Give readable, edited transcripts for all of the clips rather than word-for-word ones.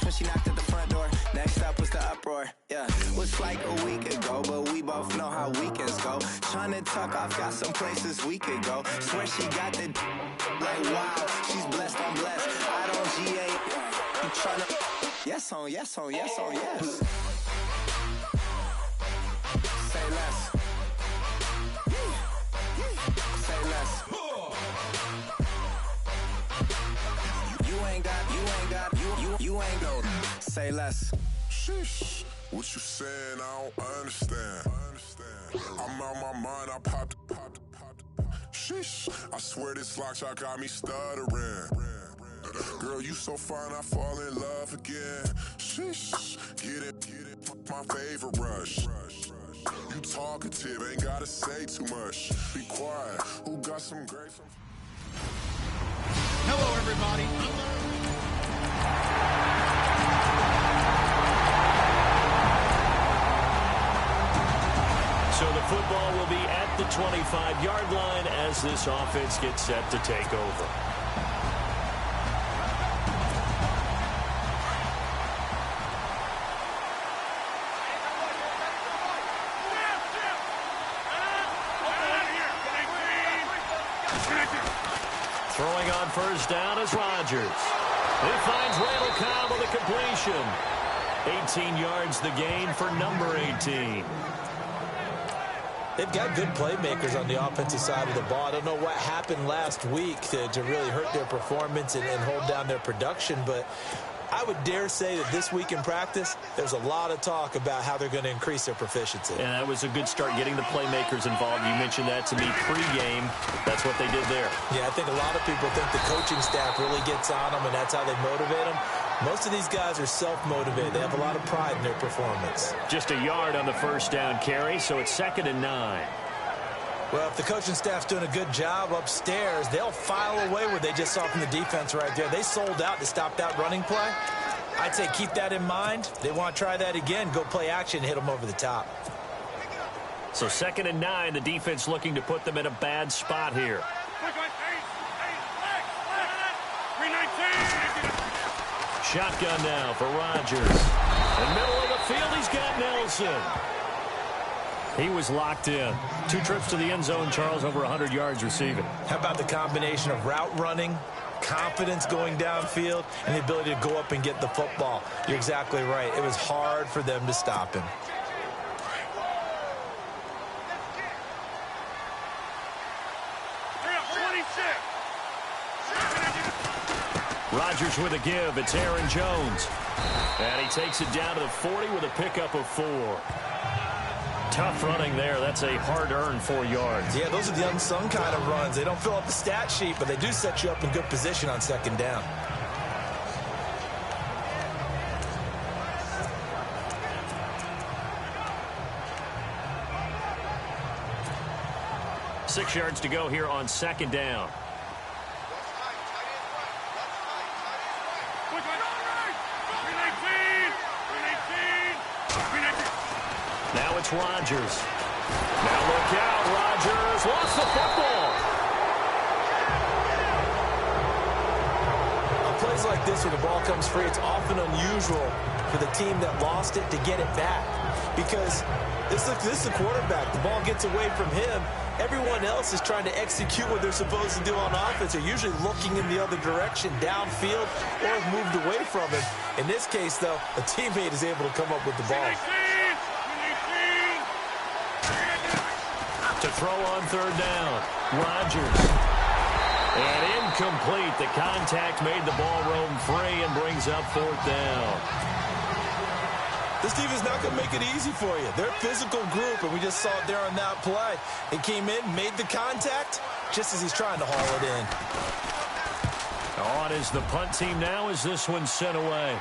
when she knocked at the front door. Next up was the uproar. Yeah, was like a week ago, but we both know how weekends go. Tryna tuck off, got some places we could go. Swear she got the like wow, she's blessed, I'm blessed. I don't GA. You tryna yes on yes on yes on yes. Say less. Say less. You ain't no. Say less. Sheesh. What you saying? I don't understand. I'm out my mind. I popped. Sheesh. I swear this lock shot got me stuttering. Girl, you so fine, I fall in love again. Sheesh. Get it. My favorite rush. You talkative, ain't gotta say too much. Be quiet. Who got some great? Hello, everybody. So the football will be at the 25-yard line as this offense gets set to take over. Throwing on first down is Rodgers. He finds Randall Cobb with a completion. 18 yards the gain for number 18. They've got good playmakers on the offensive side of the ball. I don't know what happened last week to really hurt their performance and hold down their production, but I would dare say that this week in practice, there's a lot of talk about how they're going to increase their proficiency. And that was a good start getting the playmakers involved. You mentioned that to me pregame. That's what they did there. Yeah, I think a lot of people think the coaching staff really gets on them, and that's how they motivate them. Most of these guys are self-motivated. They have a lot of pride in their performance. Just a yard on the first down carry, so it's 2nd and 9. Well, if the coaching staff's doing a good job upstairs, they'll file away what they just saw from the defense right there. They sold out to stop that running play. I'd say keep that in mind. They want to try that again, go play action, hit them over the top. So 2nd and 9, the defense looking to put them in a bad spot here. Shotgun now for Rodgers. In the middle of the field, he's got Nelson. He was locked in. 2 trips to the end zone, Charles, over 100 yards receiving. How about the combination of route running, confidence going downfield, and the ability to go up and get the football? You're exactly right. It was hard for them to stop him. Rodgers with a give. It's Aaron Jones. And he takes it down to the 40 with a pickup of 4. Tough running there. That's a hard-earned 4 yards. Yeah, those are the unsung kind of runs. They don't fill up the stat sheet, but they do set you up in good position on 2nd down. Six yards to go here on 2nd down. Now it's Rodgers. Now look out, Rodgers lost the football. On plays like this where the ball comes free, it's often unusual for the team that lost it to get it back. Because this is the quarterback. The ball gets away from him. Everyone else is trying to execute what they're supposed to do on offense. They're usually looking in the other direction, downfield, or have moved away from him. In this case, though, a teammate is able to come up with the ball. To throw on 3rd down, Rodgers. And incomplete. The contact made the ball roam free and brings up 4th down. This team is not going to make it easy for you. They're a physical group, and we just saw it there on that play. He came in, made the contact, just as he's trying to haul it in. On is the punt team now as this one's sent away.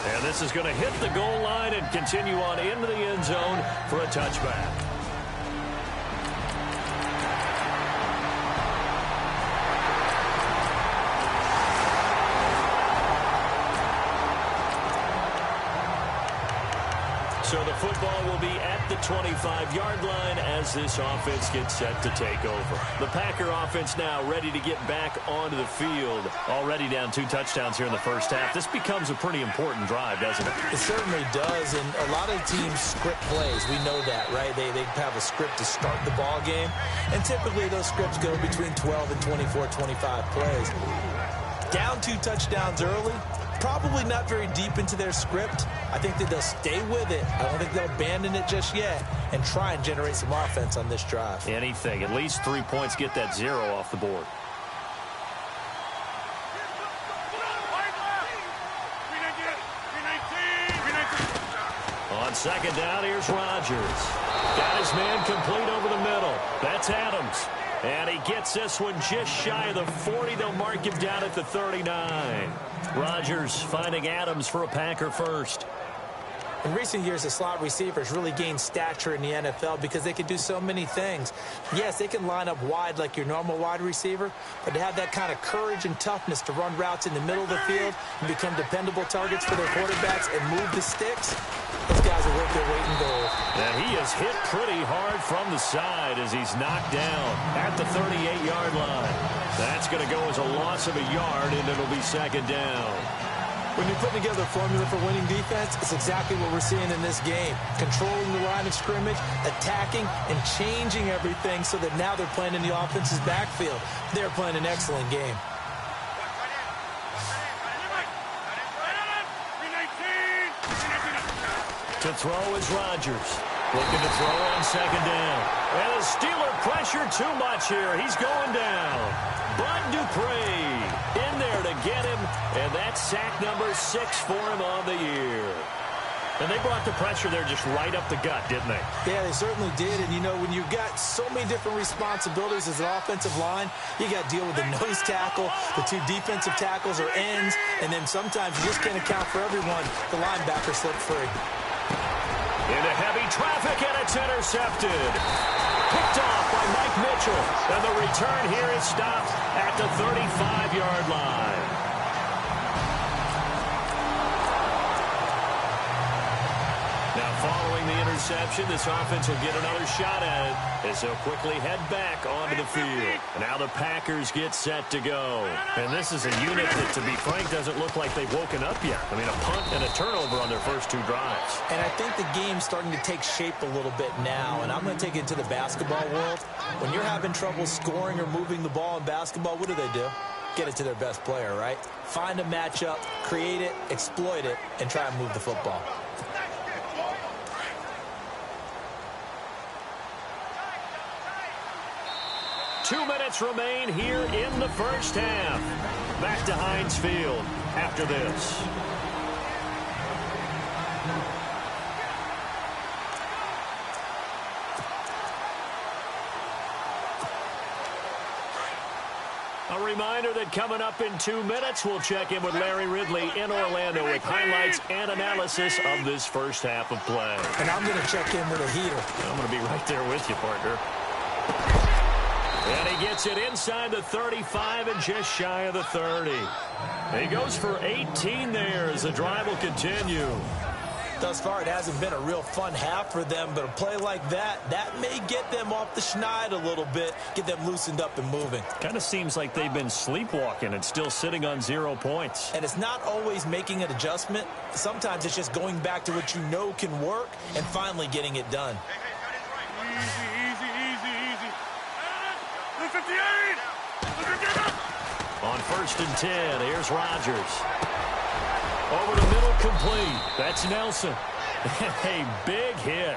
And this is going to hit the goal line and continue on into the end zone for a touchback. So So the football will be at the 25-yard line as this offense gets set to take over. The Packer offense now ready to get back onto the field. Already down 2 touchdowns here in the first half. This becomes a pretty important drive, doesn't it? It certainly does, and a lot of teams script plays. We know that, right? They have a script to start the ball game, and typically those scripts go between 12 and 24, 25 plays. Down 2 touchdowns early, probably not very deep into their script. I think that they'll stay with it. I don't think they'll abandon it just yet and try and generate some offense on this drive. Anything. At least 3 points, get that 0 off the board. On second down, here's Rodgers. Got his man complete over the middle. That's Adams. And he gets this one just shy of the 40. They'll mark him down at the 39. Rodgers finding Adams for a Packer first. In recent years, the slot receivers really gained stature in the NFL because they can do so many things. Yes, they can line up wide like your normal wide receiver, but to have that kind of courage and toughness to run routes in the middle of the field and become dependable targets for their quarterbacks and move the sticks, those guys are worth their weight in gold. And he is hit pretty hard from the side as he's knocked down at the 38-yard line. That's going to go as a loss of a yard, and it'll be second down. When you're putting together a formula for winning defense, it's exactly what we're seeing in this game. Controlling the line of scrimmage, attacking, and changing everything so that now they're playing in the offense's backfield. They're playing an excellent game. To throw is Rodgers. Looking to throw on second down. And the Steeler pressure too much here. He's going down. Bud Dupree in there to get him. And that's sack number 6 for him on the year. And they brought the pressure there just right up the gut, didn't they? Yeah, they certainly did. And, you know, when you've got so many different responsibilities as an offensive line, you got to deal with the nose tackle, the 2 defensive tackles or ends, and then sometimes you just can't account for everyone. The linebacker slipped free. Into heavy traffic, and it's intercepted. Picked off by Mike Mitchell. And the return here is stopped at the 35-yard line. Now, following the interception, this offense will get another shot at it as they'll quickly head back onto the field. Now the Packers get set to go. And this is a unit that, to be frank, doesn't look like they've woken up yet. I mean, a punt and a turnover on their first 2 drives. And I think the game's starting to take shape a little bit now. And I'm going to take it to the basketball world. When you're having trouble scoring or moving the ball in basketball, what do? Get it to their best player, right? Find a matchup, create it, exploit it, and try and move the football. Two minutes remain here in the first half. Back to Heinz Field after this. A reminder that coming up in 2 minutes, we'll check in with Larry Ridley in Orlando with highlights and analysis of this first half of play. And I'm going to check in with a heater. I'm going to be right there with you, partner. And he gets it inside the 35 and just shy of the 30. He goes for 18 there as the drive will continue. Thus far, it hasn't been a real fun half for them, but a play like that may get them off the schneid a little bit, get them loosened up and moving. Kind of seems like they've been sleepwalking and still sitting on 0 points. And it's not always making an adjustment. Sometimes it's just going back to what you know can work and finally getting it done. Easy. 58! On 1st and 10, here's Rodgers. Over the middle, complete. That's Nelson. A big hit.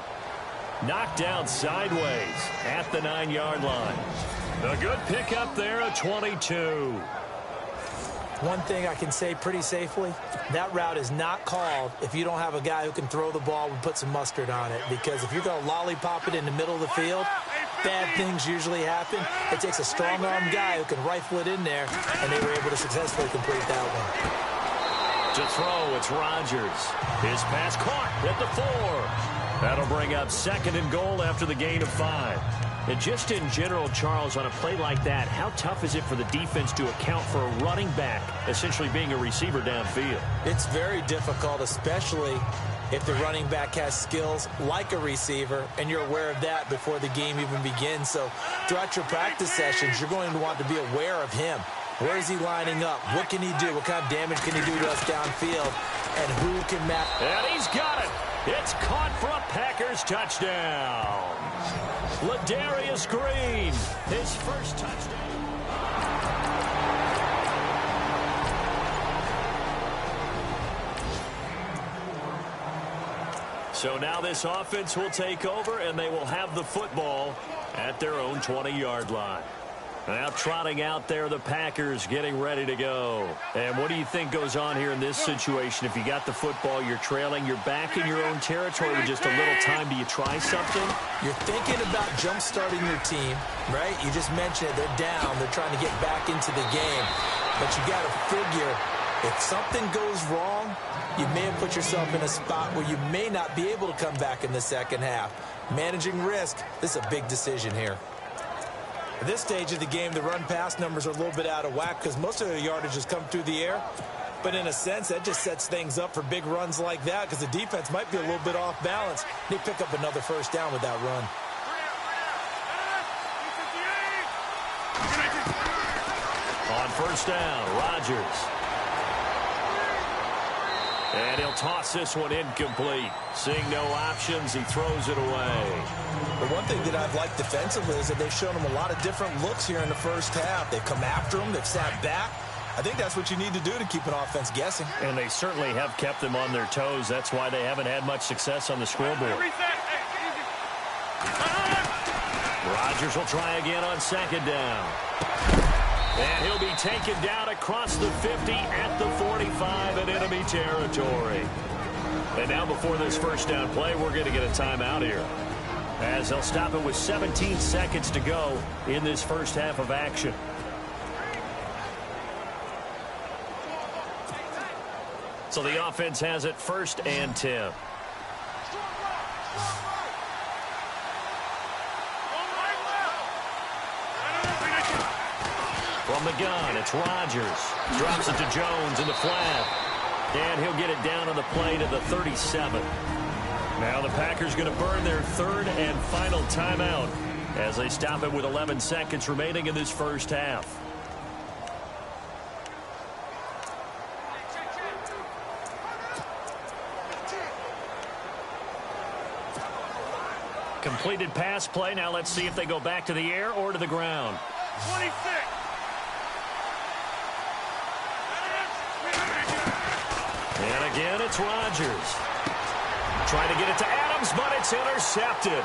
Knocked down sideways at the 9-yard line. A good pickup there, a 22. One thing I can say pretty safely, that route is not called if you don't have a guy who can throw the ball and put some mustard on it. Because if you're going to lollipop it in the middle of the field, bad things usually happen. It takes a strong-arm guy who can rifle it in there, and they were able to successfully complete that one. To throw, it's Rodgers. His pass caught at the 4. That'll bring up 2nd and goal after the gain of 5. And just in general, Charles, on a play like that, how tough is it for the defense to account for a running back essentially being a receiver downfield? It's very difficult, especially if the running back has skills like a receiver, and you're aware of that before the game even begins. So throughout your practice sessions, you're going to want to be aware of him. Where is he lining up? What can he do? What kind of damage can he do to us downfield? And who can match? And he's got it. It's caught for a Packers touchdown. Ladarius Green, his first touchdown. So now this offense will take over, and they will have the football at their own 20-yard line. Now trotting out there, the Packers getting ready to go. And what do you think goes on here in this situation? If you got the football, you're trailing, you're back in your own territory with just a little time. Do you try something? You're thinking about jump-starting your team, right? You just mentioned it. They're down. They're trying to get back into the game. But you got to figure, if something goes wrong, you may have put yourself in a spot where you may not be able to come back in the second half. Managing risk, this is a big decision here. At this stage of the game, the run-pass numbers are a little bit out of whack because most of their yardage has come through the air. But in a sense, that just sets things up for big runs like that because the defense might be a little bit off balance. They pick up another first down with that run. On first down, Rodgers. And he'll toss this one incomplete. Seeing no options, he throws it away. The one thing that I've liked defensively is that they've shown him a lot of different looks here in the first half. They've come after him. They've sat back. I think that's what you need to do to keep an offense guessing. And they certainly have kept them on their toes. That's why they haven't had much success on the scoreboard. Rodgers will try again on second down. And he'll be taken down across the 50 at the 45 in enemy territory. And now before this first down play, we're going to get a timeout here, as they'll stop it with 17 seconds to go in this first half of action. So the offense has it 1st and 10. From the gun, it's Rodgers. Drops it to Jones in the flat. And he'll get it down on the play to the 37. Now the Packers going to burn their 3rd and final timeout as they stop it with 11 seconds remaining in this first half. Completed pass play. Now let's see if they go back to the air or to the ground. 26. And again, it's Rodgers. Trying to get it to Adams, but it's intercepted.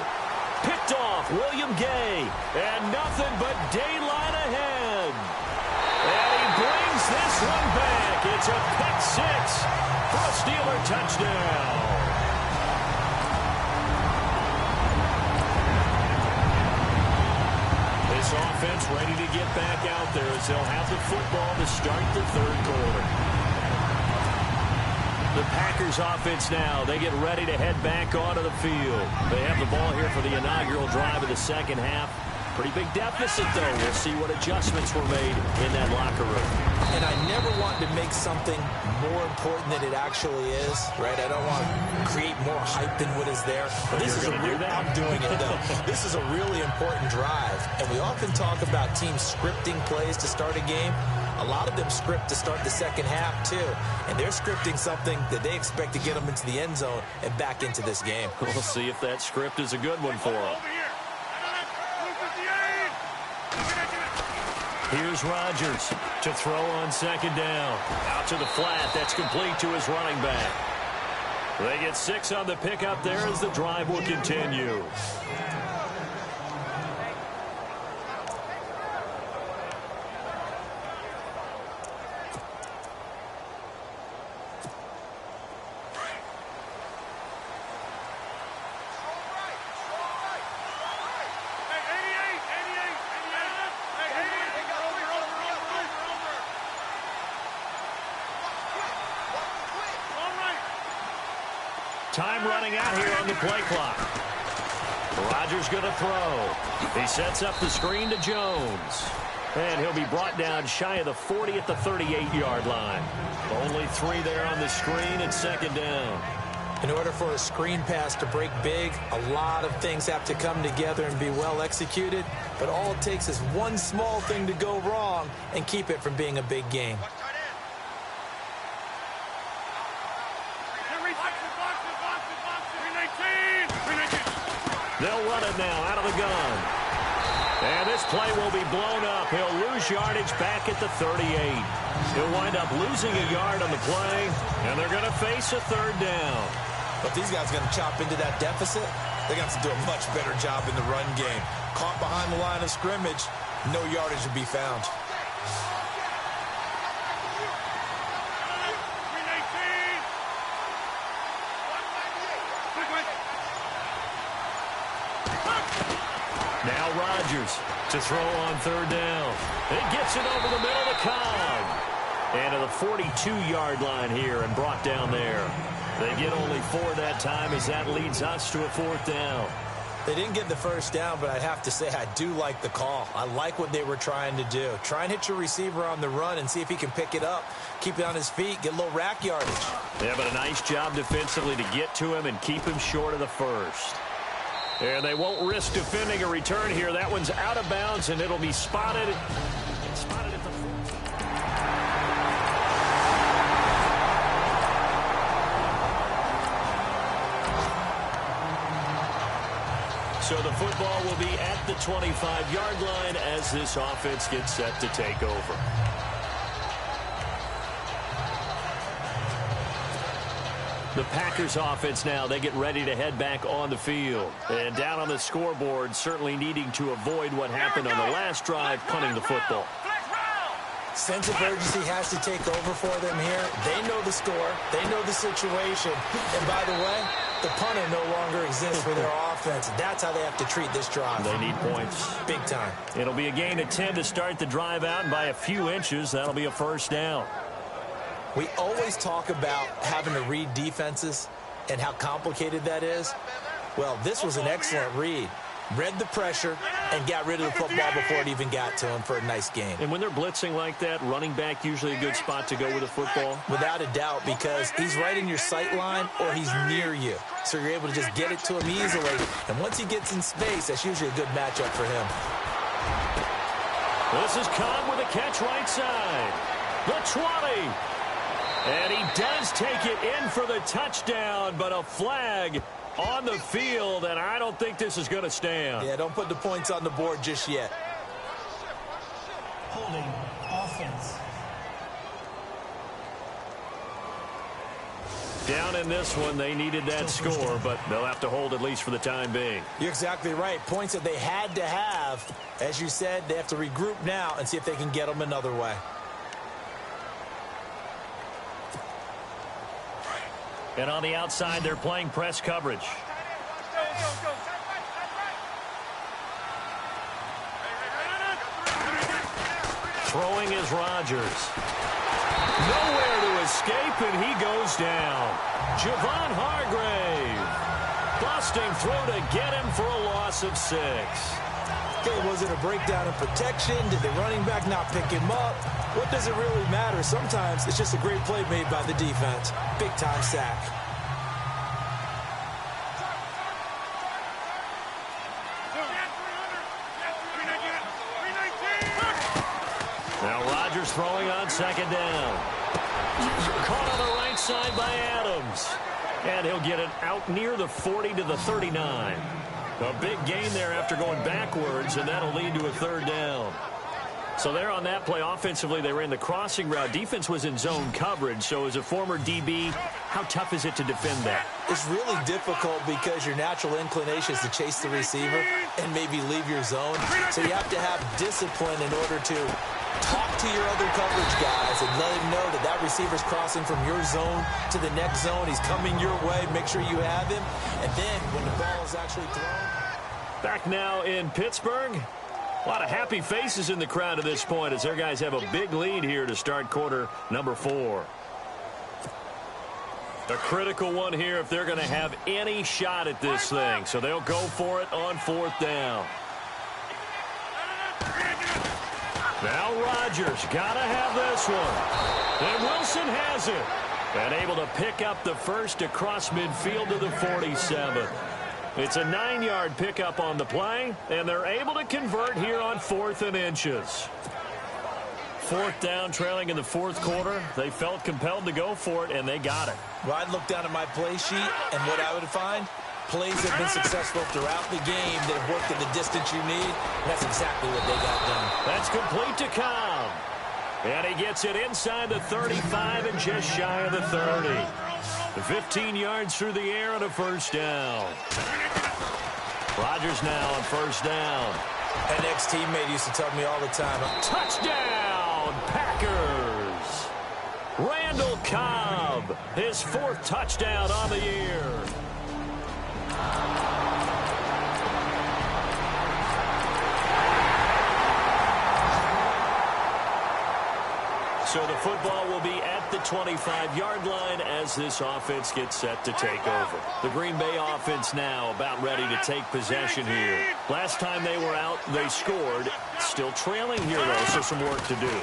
Picked off William Gay. And nothing but daylight ahead. And he brings this one back. It's a pick 6 for a Steeler touchdown. This offense ready to get back out there as they'll have the football to start the 3rd quarter. The Packers offense now, they get ready to head back onto the field. They have the ball here for the inaugural drive of the second half. Pretty big deficit, though. We'll see what adjustments were made in that locker room. And I never want to make something more important than it actually is, right? I don't want to create more hype than what is there. But this is I'm doing it, though. This is a really important drive. And we often talk about teams scripting plays to start a game. A lot of them script to start the second half, too. And they're scripting something that they expect to get them into the end zone and back into this game. We'll see if that script is a good one for them. Here's Rodgers to throw on second down. Out to the flat. That's complete to his running back. They get 6 on the pickup there as the drive will continue. Time running out here on the play clock. Rodgers going to throw. He sets up the screen to Jones. And he'll be brought down shy of the 40 at the 38-yard line. Only 3 there on the screen at second down. In order for a screen pass to break big, a lot of things have to come together and be well executed, but all it takes is one small thing to go wrong and keep it from being a big game. They'll run it now out of the gun. And this play will be blown up. He'll lose yardage back at the 38. He'll wind up losing a yard on the play, and they're going to face a third down. But these guys are going to chop into that deficit. They're going to have to do a much better job in the run game. Caught behind the line of scrimmage, no yardage to be found. Now Rodgers to throw on third down. He gets it over the middle to Cobb. And to the 42-yard line here and brought down there. They get only 4 that time as that leads us to a fourth down. They didn't get the first down, but I'd have to say I do like the call. I like what they were trying to do. Try and hit your receiver on the run and see if he can pick it up. Keep it on his feet, get a little rack yardage. Yeah, but a nice job defensively to get to him and keep him short of the first. And they won't risk defending a return here. That one's out of bounds, and it'll be spotted. Spotted at the 14. So the football will be at the 25-yard line as this offense gets set to take over. The Packers offense now, they get ready to head back on the field. And down on the scoreboard, certainly needing to avoid what happened on the last drive, punting the football. Sense of urgency has to take over for them here. They know the score. They know the situation. And by the way, the punter no longer exists for their offense. That's how they have to treat this drive. They need points. Big time. It'll be a gain of 10 to start the drive out, and by a few inches, that'll be a first down. We always talk about having to read defenses and how complicated that is. Well, this was an excellent read. Read the pressure and got rid of the football before it even got to him for a nice gain. And when they're blitzing like that, running back usually a good spot to go with the football? Without a doubt, because he's right in your sight line or he's near you. So you're able to just get it to him easily. And once he gets in space, that's usually a good matchup for him. This is Cobb with a catch right side. The 20. And he does take it in for the touchdown, but a flag on the field, and I don't think this is going to stand. Yeah, don't put the points on the board just yet. Holding offense. Down in this one, they needed that score, but they'll have to hold at least for the time being. You're exactly right. Points that they had to have. As you said, they have to regroup now and see if they can get them another way. And on the outside, they're playing press coverage. Throwing is Rodgers. Nowhere to escape, and he goes down. Javon Hargrave. Busting through to get him for a loss of 6. Okay, was it a breakdown in protection? Did the running back not pick him up? What does it really matter? Sometimes it's just a great play made by the defense. Big-time sack. Now Rodgers throwing on second down. Caught on the right side by Adams. And he'll get it out near the 40 to the 39. A big gain there after going backwards, and that'll lead to a third down. So there on that play, offensively, they ran the crossing route. Defense was in zone coverage, so as a former DB, how tough is it to defend that? It's really difficult because your natural inclination is to chase the receiver and maybe leave your zone. So you have to have discipline in order to talk to your other coverage guys and let him know that that receiver's crossing from your zone to the next zone. He's coming your way. Make sure you have him. And then when the ball is actually thrown. Back now in Pittsburgh. A lot of happy faces in the crowd at this point as their guys have a big lead here to start quarter number 4. A critical one here if they're going to have any shot at this thing. So they'll go for it on fourth down. Now Rodgers got to have this one. And Wilson has it. And able to pick up the first across midfield to the 47. It's a 9-yard pickup on the play, and they're able to convert here on 4th and inches. 4th down, trailing in the 4th quarter. They felt compelled to go for it, and they got it. Well, I'd look down at my play sheet, and what I would find, plays have been successful throughout the game that have worked at the distance you need. And that's exactly what they got done. That's complete to Cobb. And he gets it inside the 35 and just shy of the 30. The 15 yards through the air and a first down. Rodgers now on first down. An ex-teammate used to tell me all the time. Touchdown, Packers! Randall Cobb, his 4th touchdown on the year. So the football will be at the 25-yard line as this offense gets set to take over. The Green Bay offense now about ready to take possession here. Last time they were out, they scored. Still trailing here, though, so some work to do.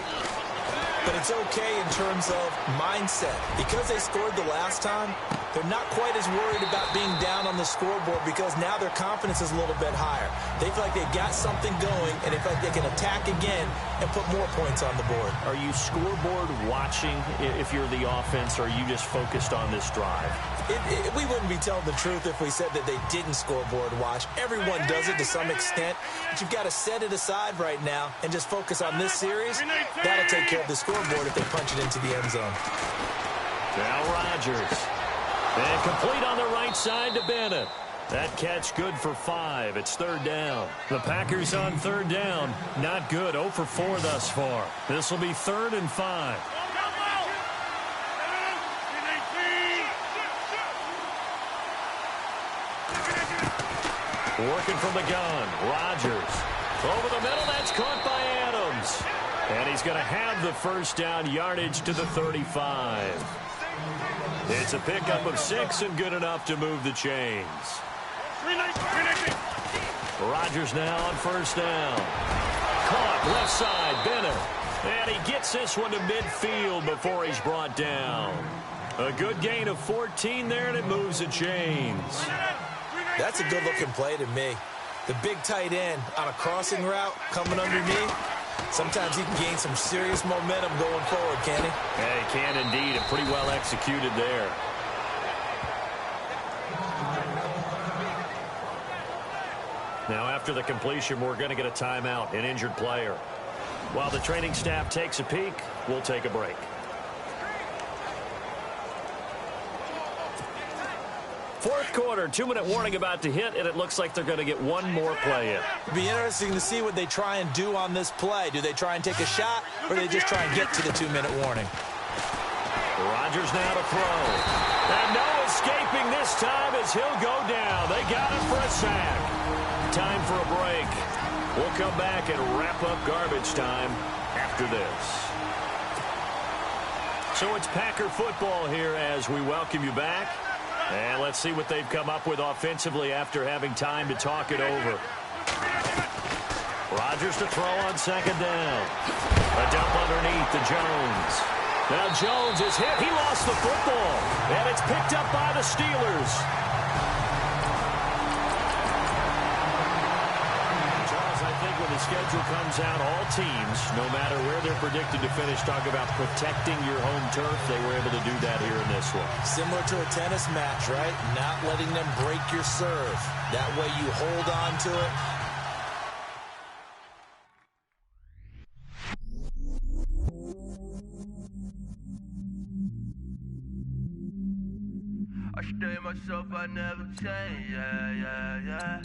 But it's okay in terms of mindset. Because they scored the last time, they're not quite as worried about being down on the scoreboard because now their confidence is a little bit higher. They feel like they've got something going, and they feel like they can attack again and put more points on the board. Are you scoreboard watching if you're the offense, or are you just focused on this drive? We wouldn't be telling the truth if we said that they didn't scoreboard watch. Everyone does it to some extent, but you've got to set it aside right now and just focus on this series. That'll take care of the scoreboard if they punch it into the end zone. Now Rodgers. And complete on the right side to Bennett. That catch good for 5. It's 3rd down. The Packers on 3rd down. Not good. 0 for 4 thus far. This will be 3rd and 5. Working from the gun. Rodgers. Over the middle. That's caught by Adams. And he's going to have the first down, yardage to the 35. It's a pickup of 6 and good enough to move the chains. Rodgers now on first down. Caught left side, Bennett. And he gets this one to midfield before he's brought down. A good gain of 14 there, and it moves the chains. That's a good-looking play to me. The big tight end on a crossing route coming underneath. Sometimes he can gain some serious momentum going forward, can he? Yeah, he can indeed, and pretty well executed there. Now, after the completion, we're going to get a timeout, an injured player. While the training staff takes a peek, we'll take a break. Fourth quarter, 2-minute warning about to hit, and it looks like they're going to get one more play in. It'll be interesting to see what they try and do on this play. Do they try and take a shot, or do they just try and get to the 2-minute warning? Rodgers now to throw. And no escaping this time as he'll go down. They got him for a sack. Time for a break. We'll come back and wrap up garbage time after this. So it's Packer football here as we welcome you back. And let's see what they've come up with offensively after having time to talk it over. Rodgers to throw on second down. A dump underneath to Jones. Now Jones is hit. He lost the football. And it's picked up by the Steelers. Charles, I think when the schedule comes out, all teams, no matter where they're predicted to finish, talk about protecting your home turf. They were able to do that here in this one. Similar to a tennis match, right? Not letting them break your serve. That way you hold on to it. I stay myself, I never change, yeah.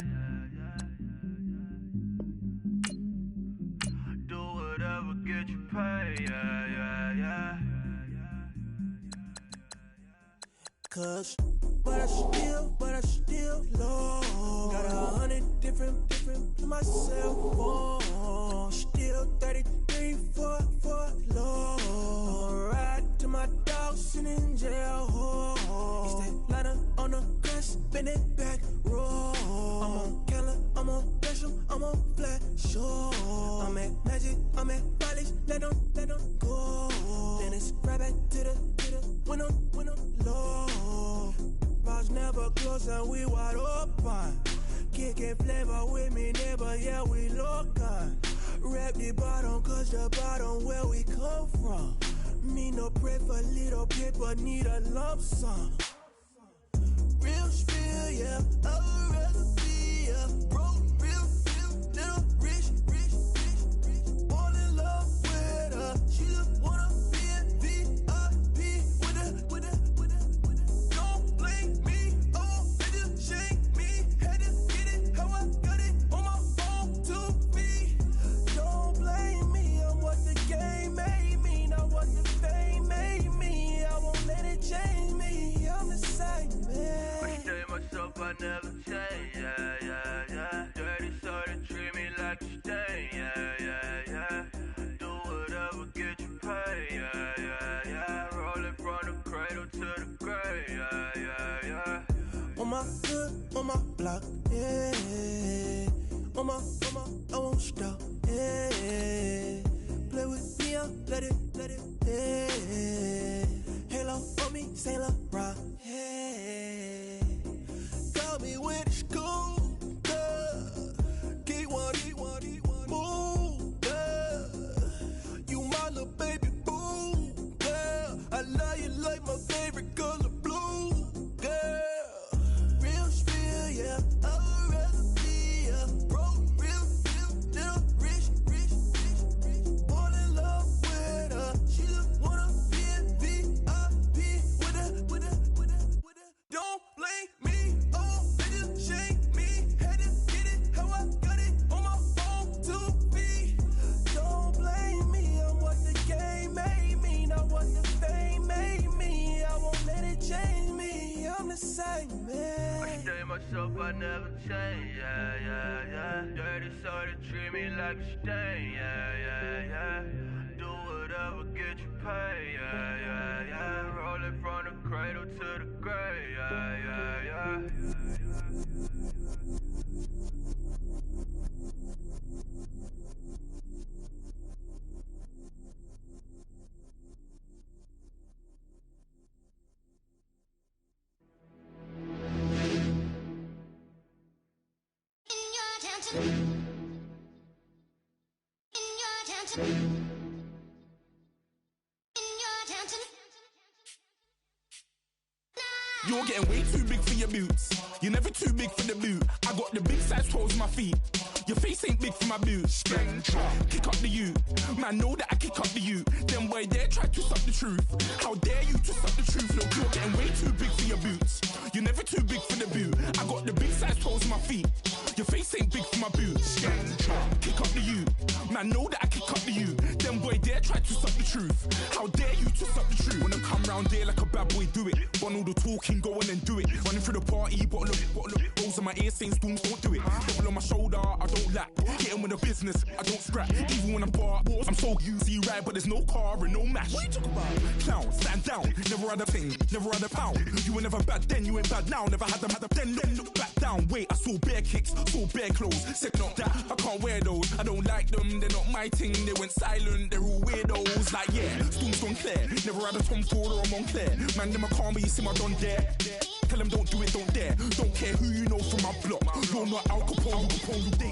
Do whatever, get you paid, yeah. Cause, but I still low. Got 100 different to myself, oh. Still 33 for low. I'ma ride to my dog sitting in jail, oh. It's that ladder on the grass, bend it back, roll. I'm on Keller, I'm on Bishop, I'm on Flat Shore. I'm at Magic, I'm at Polish, let them go. Then it's right back to the when I'm low. Bars never close and we wide open. Kicking flavor with me, neighbor, yeah, we local. Rap the bottom, cause the bottom where we come from. Me no pray for little paper, need a lump sum. Real spill, yeah, I would rather be a broke, real, little rich. Fall in love with her, she just wanna be a VIP with her. Don't blame me, oh, they just shame me. Had to get it, how I got it on my phone to be. Don't blame me, I'm what the game made me, not what the fame made me. I won't let it change me, I'm the same man. I stay myself, I never change, yeah. Dirty sort of treat me like a stain, yeah. Do whatever, get you paid, yeah. Roll it from the cradle to the grave, yeah. On my hood, on my block, yeah. On my, I won't stop, yeah. Play with me, I'll let it, yeah. Halo on me, Saint Laurent, yeah. Got me with school, yeah. Keep one, move, yeah. You my little baby boo, yeah. I love you like my favorite color blue, yeah. Real spill, yeah. I would rather be a broke, real, little rich. Fall in love with her, she just wanna be a VIP with her. Don't blame me, oh, they just shame me. Had to get it, how I got it on my phone to be. Don't blame me, I'm what the game made me, not what the fame made me. I won't let it change me, I'm the same man. I stay myself, I never change, yeah. Dirty sort of treat me like a stain, yeah. Do whatever, get you paid, yeah. Roll it from the cradle to the grave, yeah. You're getting way too big for your boots. You're never too big for the boot. I got the big size toes on my feet. Your face ain't big for my boots. Kick up the you. Man, know that I kick up the you. Them boy there try to stop the truth. How dare you to stop the truth? Look, you're getting way too big for your boots. You're never too big for the boot. I got the big size toes on my feet. Your face ain't big for my boots. Kick up the you. Man, know that I kick up the you. Them boy there try to stop the truth. How dare you to stop the truth? When I come round there like a bad boy, do it. Want all the talking, go on and do it. Running through the party, bottle up. Rolls on my ear saying spoons, don't do it. Double on my shoulder, I don't lack. Getting with the business, I don't scrap. Even when I'm bar, I'm so easy ride, but there's no car and no mash. What you talk about? Clown, stand down. Never had a thing, never had a pound. You were never bad then, you ain't bad now. Never had them, then look back down. Wait, I saw bare kicks, saw bare clothes. Said not that, I can't wear those. I don't like them, they're not my thing. They went silent, they're all weirdos. Like yeah, Storm's gone clear. Never had a Tom Ford or a Montclair. Man, them a calm, but you see my don dare. Tell them don't do it, don't dare. Don't care who you know from my block. You're not Al Capone.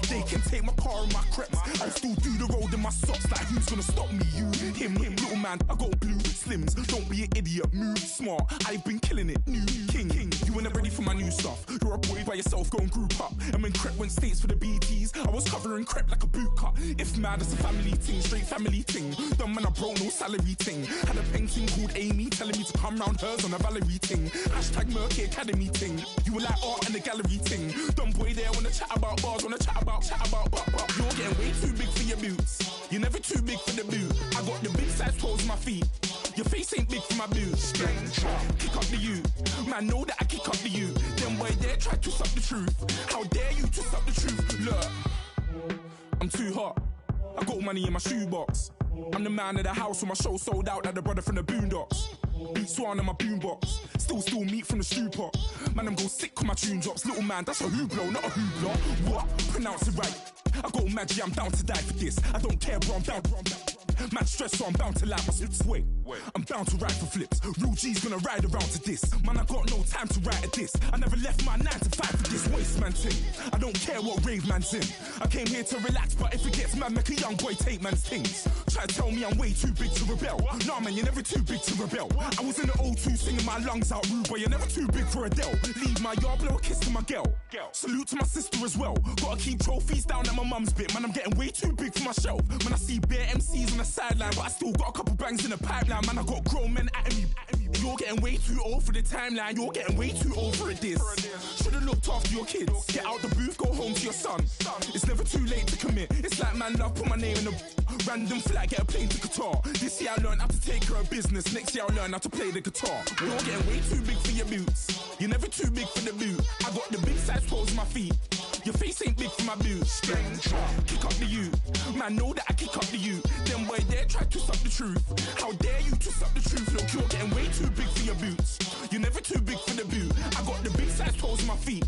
They can take my car and my creps. I'll still do the road in my socks. Like who's gonna stop me? You, him, little man. I got blue slims. Don't be an idiot. Move smart. I've been killing it. New king. You were never ready for my new stuff. You're a boy by yourself. Go and group up. And when Crep went states for the BTs, I was covering Crep like a boot cut. If mad, it's a family thing. Straight family thing. Dumb man, I bro, no salary thing. Had a painting called Amy telling me to come round hers on a Valerie thing. Hashtag Murky Academy thing. You were like art and the gallery thing. Dumb boy there wanna chat about bars, wanna chat about. You're getting way too big for your boots. You're never too big for the boot. I got the big size toes on my feet. Your face ain't big for my boots. Kick up the you. Man, know that I kick up the you. Them boy there try to stop the truth. How dare you to stop the truth? Look, I'm too hot. I got money in my shoebox. I'm the man of the house when my show sold out like the brother from the Boondocks. Beat Swan in my boombox. Still meat from the stew pot. Man, I'm go sick when my tune drops. Little man, that's a hooplo, not a hoopla. What? Pronounce it right. I got magic, I'm down to die for this. I don't care, bro, I'm down. Man, stress, so I'm bound to lie. My sway. I'm down to ride for flips. Real G's gonna ride around to this. Man, I got no time to write a diss. I never left my 9 to 5 for this waste man thing. I don't care what rave man's in. I came here to relax, but if it gets mad, make a young boy take man's things. Try to tell me I'm way too big to rebel. Nah, man, you're never too big to rebel. I was in the O2 singing my lungs out, rude boy. You're never too big for Adele. Leave my yard, blow a kiss to my girl. Salute to my sister as well. Gotta keep trophies down at my mum's bit. Man, I'm getting way too big for my shelf. Man, I see bare MCs on the sideline, but I still got a couple bangs in the pipeline. Man, I got grown men at me. You're getting way too old for the timeline. You're getting way too old for a diss. Should've looked after your kids. Get out the booth, go home to your son. It's never too late to commit. It's like man love, put my name in a random flat, get a plane to Qatar. This year I learned how to take care of business. Next year I'll learn how to play the guitar. You're getting way too big for your boots. You're never too big for the boot. I got the big size toes on my feet. Your face ain't big for my boots. Kick up the you. Man, know that I kick up the you. Them boy there try to suck the truth. How dare you to suck the truth? Look, you're getting way too big for your boots. You're never too big for the boot. I got the big size toes on my feet.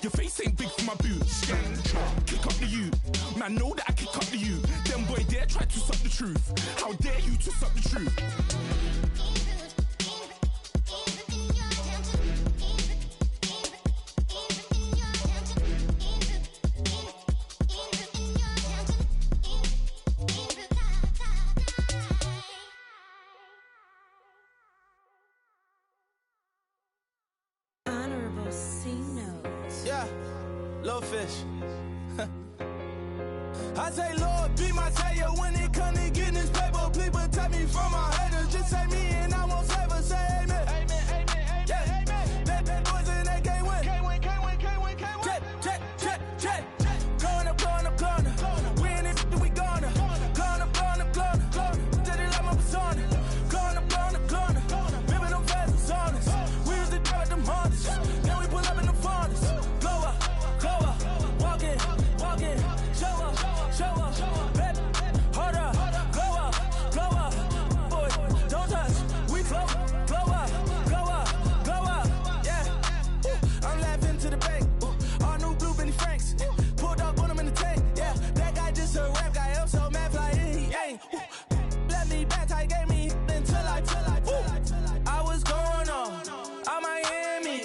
Your face ain't big for my boots. Kick up the you. Man, know that I kick up the you. Them boy there try to suck the truth. How dare you to suck the truth? Fish. I say, Lord, be my savior when it comes to getting this paper. Please protect me from my haters. Just say me and I won't save her. Say amen. Amen, amen, amen. Yeah. Amen. That boys and they can't win. Can't win, can't win, can't win, can't win. Jet. Going up. We in it, we gonna. Going up. Did it like my persona. Going up. Ripping them fast on us. We used to drive them hardest. Then we pull up in the furnace. Glow up. Walking, show up, baby, hold up, glow up, boy, don't touch, we glow up, yeah, I'm laughing to the bank, all new blue Benny Franks, pulled up on him in the tank, yeah, that guy just a rap guy, I'm so mad fly in, he ain't, let me back, tight gave me, until I was going on, I'm Miami,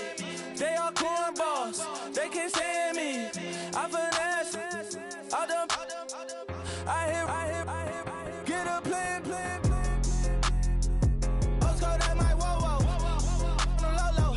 they all cornballs, they can't stand me, I finesse, all them, I hear, get a plan. Osco, that my whoa, no low,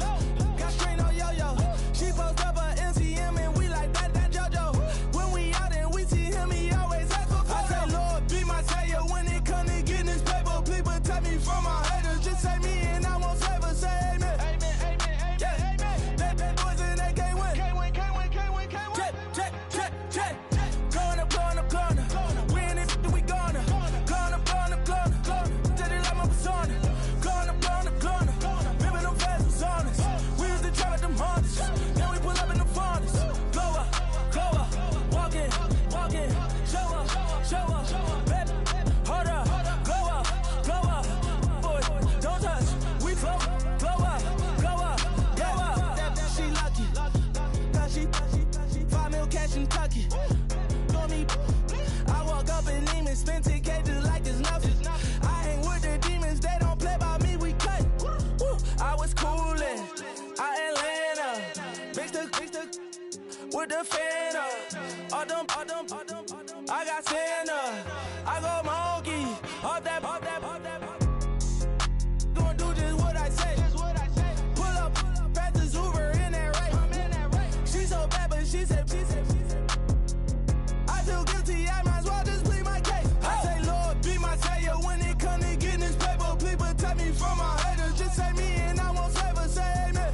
got screen on yo-yo. She post up her MCM and we like that JoJo. When we out and we see him, he always ask for photo. I say, Lord, be my savior when it come to getting this paper. Please protect me from my haters. Just say me and I won't save her. Say amen. Amen. Yeah. Amen. That boys and they can't win. Can't win. Jet. Going up. We in it, we gonna. Going up. Did it like my persona. Going up. Ripping them fast on us. We used to drive at them hardest. Then we pull up in the furnace. Glow up. Walking. Show up. Baby, hold up. Glow up. Boy, don't touch. We glow up. Yeah, she lucky. Cause she 5 mil cash in Kentucky. I walk up in demons, spend 10K just like it's nothing. I hang with the demons, they don't play by me, we cut. I was coolin', Atlanta, mixed with the Fanta. All them, I got Santa, I go monkey, all that. Gonna do just what I say. Pull up, pass the Uber in that race. She so bad, but she said. I feel guilty, I might as well just plead my case. I say, Lord, be my savior when it come to getting this paper. Please protect me from my haters. Just say me and I won't save her. Say amen.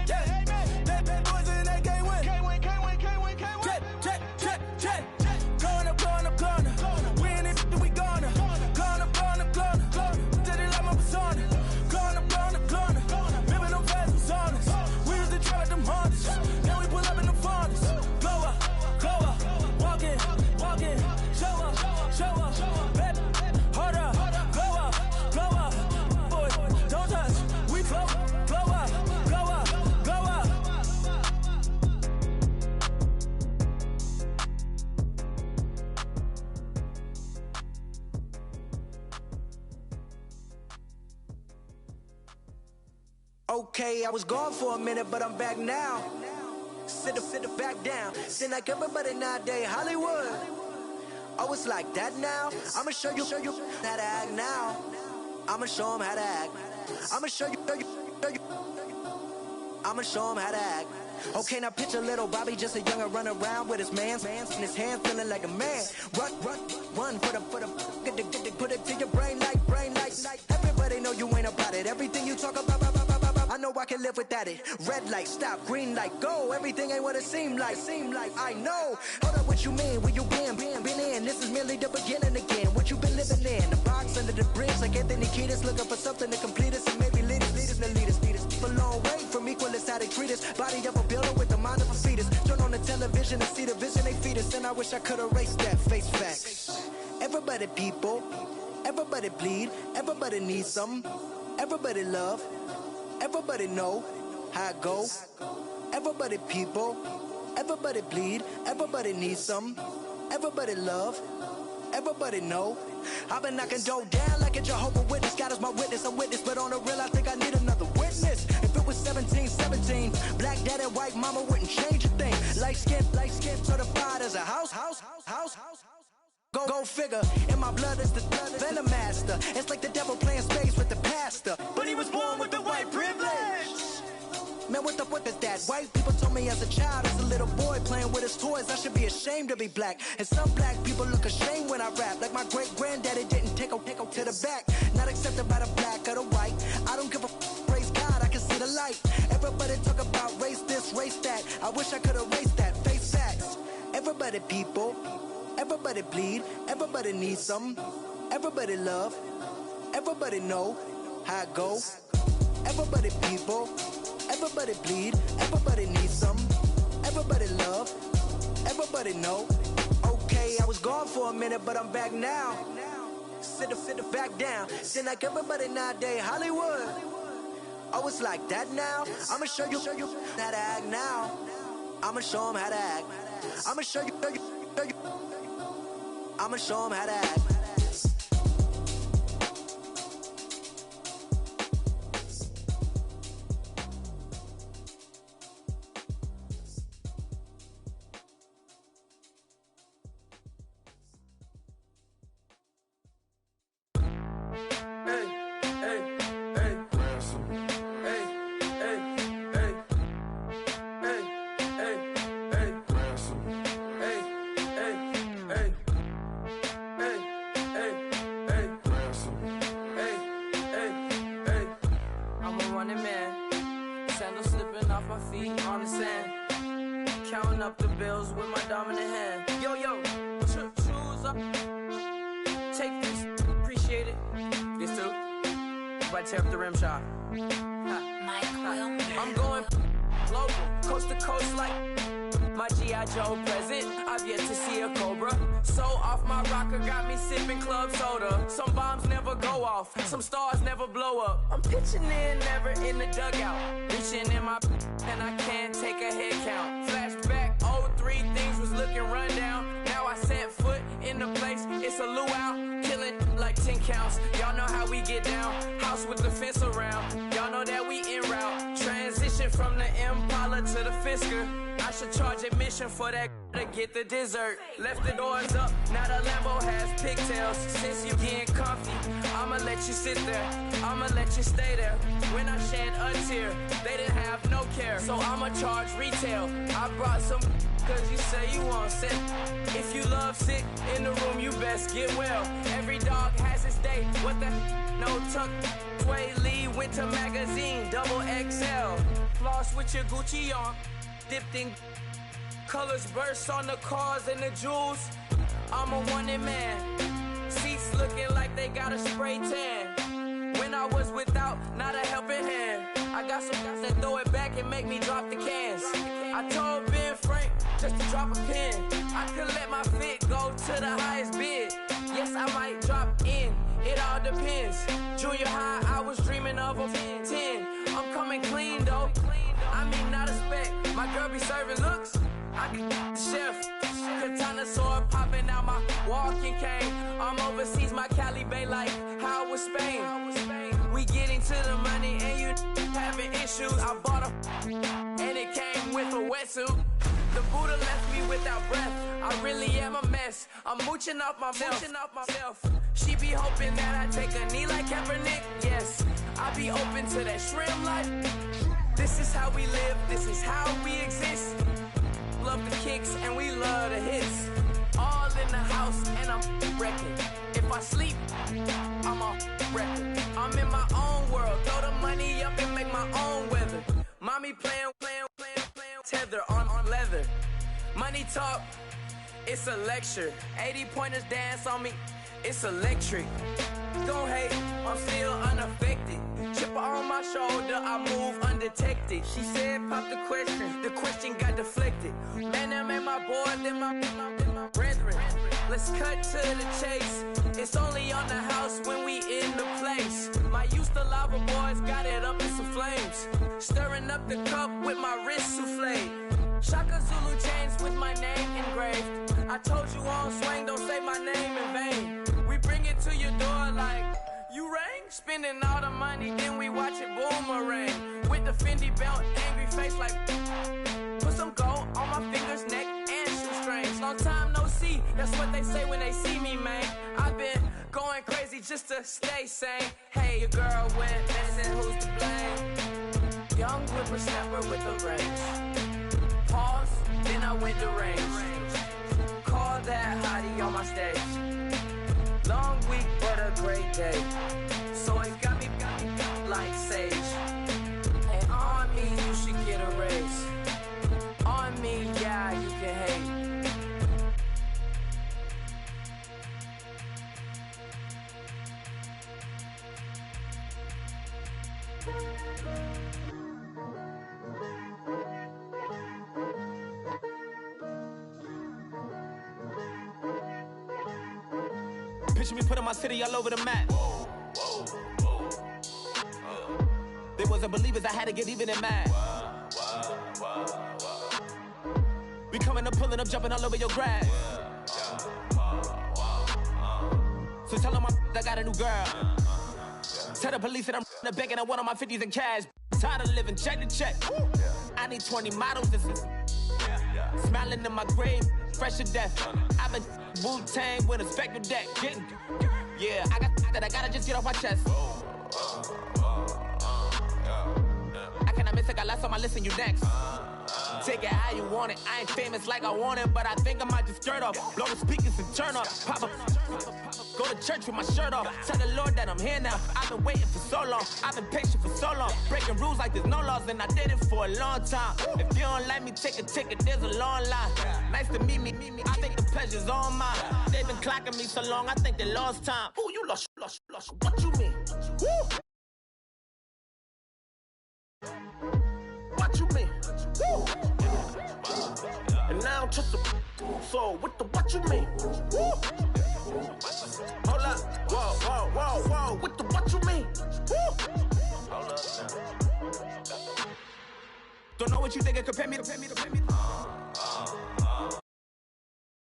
Yeah. That boys and they can't win. Jet. Okay, I was gone for a minute, but I'm back now. Sit back down. Seem like everybody nowadays Hollywood. Oh, it's like that now? I'ma show you how to act now. I'ma show them how to act. I'ma show you. I'ma show them how to act. Okay, now picture little Bobby, just a younger run around with his man's in his hand, feeling like a man. Run for the put it to your brain like. Everybody know you ain't about it. Everything you talk about, I know I can live without it. Red light, stop, green light, go. Everything ain't what it seem like. I know. Hold up, what you mean? Where you been in? This is merely the beginning again. What you been living in? The box under the bridge, like Anthony Kiedis, looking for something to complete us and maybe lead us. A long way from equal is how they treat us. Body of a builder with the mind of a fetus. Turn on the television and see the vision they feed us. And I wish I could erase that. Face facts. Everybody people, everybody bleed, everybody needs something. Everybody love, everybody know how it go. Everybody people, everybody bleed, everybody needs something. Everybody love, everybody know. I've been knocking dough down like a Jehovah Witness. God is my witness, I'm witness, but on the real I think I need another witness. If it was 17, black daddy, white mama wouldn't change a thing. Light skin, certified as a house. Go figure, in my blood is the venom master. It's like the devil playing spades with the pastor, but he was born with the white privilege. Man, what is that? White people told me as a child, as a little boy playing with his toys, I should be ashamed to be black. And some black people look ashamed when I rap, like my great granddaddy didn't take a to the back. Not accepted by the black or the white. I don't give a praise God, I can see the light. Everybody talk about race this, race that. I wish I could erase that. Face facts. Everybody people, everybody bleed, everybody needs something. Everybody love, everybody know how it go. Everybody people, everybody bleed, everybody needs something. Everybody love, everybody know. Okay, I was gone for a minute, but I'm back now. Sit back down. Seem like everybody nowadays Hollywood. Oh, it's like that now? I'ma show you how to act now. I'ma show them how to act. I'ma show you. I'ma show them how to act. Tear up the rim shot. I'm going global, coast to coast like my G.I. Joe present. I've yet to see a Cobra. So off my rocker got me sipping club soda. Some bombs never go off, some stars never blow up. I'm pitching in, never in the dugout. Reaching in my and I can't take a head count. Flashback, 03, things was looking run down. Now I set foot in the place, it's a luau. Killing like 10 counts, y'all know how we get down. House with the fence around, y'all know that we en route. Transition from the Impala to the Fisker. I should charge admission for that to get the dessert. Left the doors up, now the Lambo has pigtails. Since you getting comfy, I'ma let you sit there, I'ma let you stay there. When I shed a tear, they didn't have no care, so I'ma charge retail. I brought some cause you say you want sick. If you love sick in the room, you best get well. Every dog has its day, what the no tuck. Sway Lee, Winter Magazine, double XL. Floss with your Gucci on, dipped in colors burst on the cars and the jewels. I'm a wanted man, seats looking like they got a spray tan. When I was without, not a helping hand. I got some guys that throw it back and make me drop the cans. I told Ben Frank just to drop a pin. I could let my fit go to the highest bid. Yes, I might drop in, it all depends. Junior high, I was dreaming of a 10. I'm coming clean though, I mean not a spec. My girl be serving looks, I can the chef. Katana sword popping out my walking cane. I'm overseas, my Cali Bay like how was Spain. We getting to the money and you having issues. attitude. The Buddha left me without breath. I really am a mess. I'm mooching off myself. She be hoping that I take a knee like Kaepernick. Yes, I be open to that shrimp life. This is how we live. This is how we exist. Love the kicks and we love the hits. All in the house and I'm wrecking. If I sleep, I'm a record. I'm in my own world. Throw the money up and make my own weather. Mommy playing tether on leather. Money talk, it's a lecture. 80 pointers dance on me, it's electric. Don't hate, I'm still unaffected. Chipper on my shoulder, I move undetected. She said pop the question got deflected. Man, them ain't my boy, them my brethren. Let's cut to the chase. It's only on the house when we in the place. My used to lava boys got it up in some flames. Stirring up the cup with my wrist souffle. Shaka Zulu chains with my name engraved. I told you on swing, don't say my name in vain. We bring it to your door like, you rang? Spending all the money, then we watch it boomerang. With the Fendi belt, angry face like, put some gold on my fingers, neck, and shoestrings. Long time no see, that's what they say when they see me, man. I've been going crazy just to stay sane. Hey, your girl went missing, who's to blame? Young whippersnapper with the range. Pause, then I went to range. Call that hottie on my stage. Long week, but a great day. So it got me like sage. And on me, you should get a raise. On me, yeah, you can hate. Picture me putting my city all over the map. They wasn't believers, I had to get even in mad. We coming up, pulling up, jumping all over your grass. So tell them I got a new girl. Tell the police that I'm the bank and I want all my 50s in cash. Tired of living check to check. I need 20 models, this is smiling in my grave, fresh to death. I've been Wu-Tang with a spectral deck. Yeah, I got that, I gotta just get off my chest. I cannot miss it, got last on my list and you next. Take it how you want it, I ain't famous like I want it, but I think I might just skirt off. Blow the speakers and turn up, pop up. Go to church with my shirt off. Tell the Lord that I'm here now. I've been waiting for so long. I've been patient for so long. Breaking rules like there's no laws, and I did it for a long time. If you don't like me, take a ticket. There's a long line. Nice to meet me. I think the pleasure's all mine. They've been clocking me so long, I think they lost time. Ooh, you lost. What you mean? Woo. What you mean? Woo. And now I'm just a so what you mean? Woo. Hold up, whoa, what you mean? Woo. Hold up now. Don't know what you think, compare me to